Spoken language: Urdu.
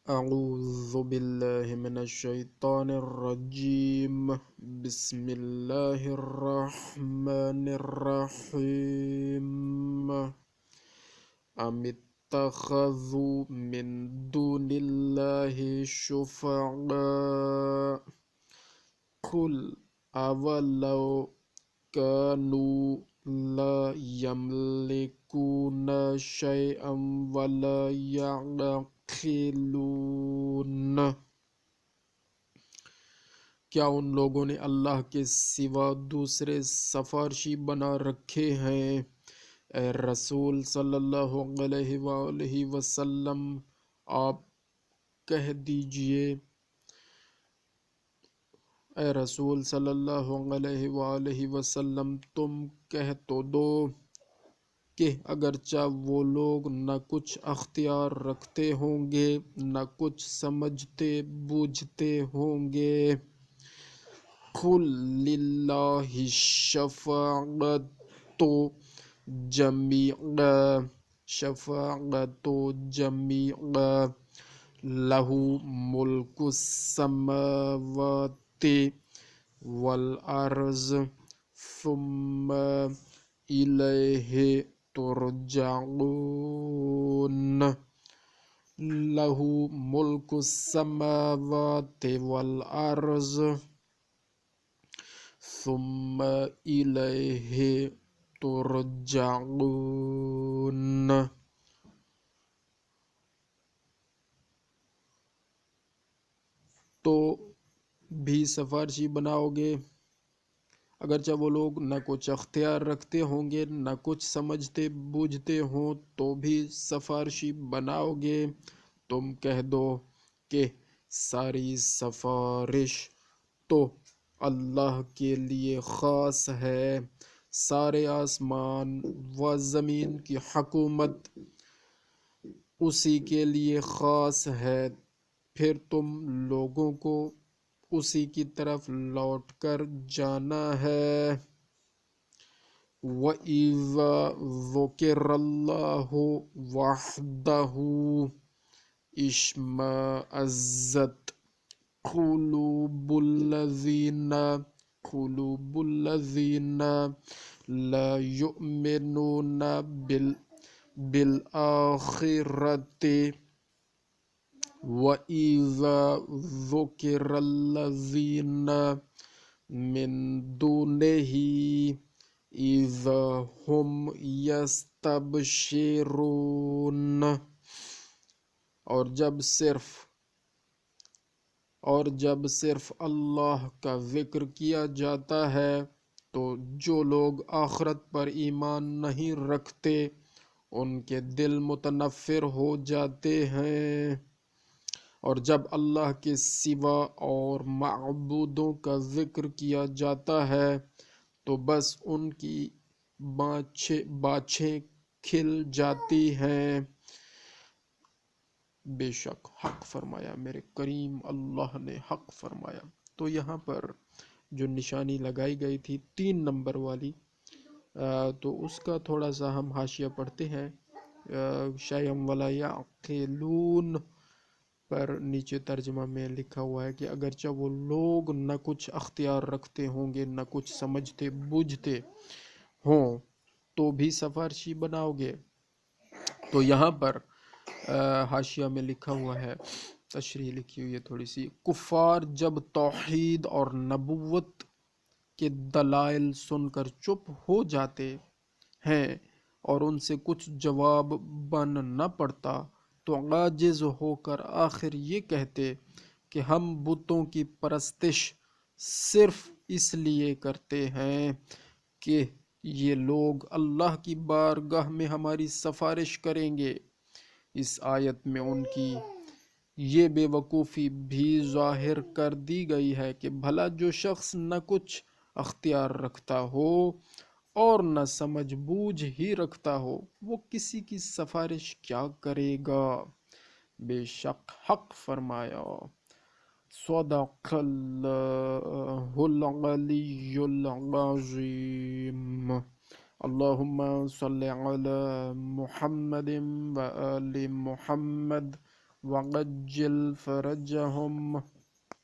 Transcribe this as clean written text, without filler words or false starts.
اعوذ باللہ من الشیطان الرجیم بسم اللہ الرحمن الرحیم ام اتخذوا من دون اللہ شفعاء قل اولو كانوا لا يملكون شيئا ولا يعقلون۔ کیا ان لوگوں نے اللہ کے سوا دوسرے سفارشی بنا رکھے ہیں؟ اے رسول صلی اللہ علیہ وآلہ وسلم آپ کہہ دیجئے، اے رسول صلی اللہ علیہ وآلہ وسلم تم کہہ تو دو کہ اگرچہ وہ لوگ نہ کچھ اختیار رکھتے ہوں گے نہ کچھ سمجھتے بوجھتے ہوں گے، قل للہ الشفاعۃ جمیعا لہ ملک السماوات والارض ثم الیہ ترجعون۔ لہ ملک السماوات والارض ثم الیہ ترجعون۔ تو بھی سفارشی بناؤ گے، اگرچہ وہ لوگ نہ کچھ اختیار رکھتے ہوں گے نہ کچھ سمجھتے بوجھتے ہوں تو بھی سفارشی بناؤ گے؟ تم کہہ دو کہ ساری سفارش تو اللہ کے لیے خاص ہے، سارے آسمان و زمین کی حکومت اسی کے لیے خاص ہے، پھر تم لوگوں کو اسی کی طرف لوٹ کر جانا ہے۔ وَإِذَا ذُكِرَ اللَّهُ وَحْدَهُ اشْمَأَزَّتْ قُلُوبُ الَّذِينَ لَا يُؤْمِنُونَ بِالْآخِرَةِ وَإِذَا ذُكِرَ الَّذِينَ مِن دُونِهِ إِذَا هُمْ يَسْتَبْشِرُونَ۔ اور جب صرف اللہ کا ذکر کیا جاتا ہے تو جو لوگ آخرت پر ایمان نہیں رکھتے ان کے دل متنفر ہو جاتے ہیں، اور جب اللہ کے سوا اور معبودوں کا ذکر کیا جاتا ہے تو بس ان کی باچھیں کھل جاتی ہیں۔ بے شک حق فرمایا، میرے کریم اللہ نے حق فرمایا۔ تو یہاں پر جو نشانی لگائی گئی تھی 3 نمبر والی، تو اس کا تھوڑا سا ہم حاشیہ پڑھتے ہیں۔ شیئا ولا یعقلون پر نیچے ترجمہ میں لکھا ہوا ہے کہ اگرچہ وہ لوگ نہ کچھ اختیار رکھتے ہوں گے نہ کچھ سمجھتے بوجھتے ہوں تو بھی سفارشی بناؤ گے۔ تو یہاں پر حاشیہ میں لکھا ہوا ہے، تشریح لکھی ہوئی ہے تھوڑی سی، کفار جب توحید اور نبوت کے دلائل سن کر چپ ہو جاتے ہیں اور ان سے کچھ جواب بن نہ پڑتا تو عاجز ہو کر آخر یہ کہتے کہ ہم بتوں کی پرستش صرف اس لیے کرتے ہیں کہ یہ لوگ اللہ کی بارگاہ میں ہماری سفارش کریں گے۔ اس آیت میں ان کی یہ بے وقوفی بھی ظاہر کر دی گئی ہے کہ بھلا جو شخص نہ کچھ اختیار رکھتا ہو اور نہ سمجھ بوجھ ہی رکھتا ہو وہ کسی کی سفارش کیا کرے گا؟ بے شک حق فرمایا۔ صدق اللہ العلی العظیم۔ اللہم صلی علی محمد وآل محمد وعجل فرجهم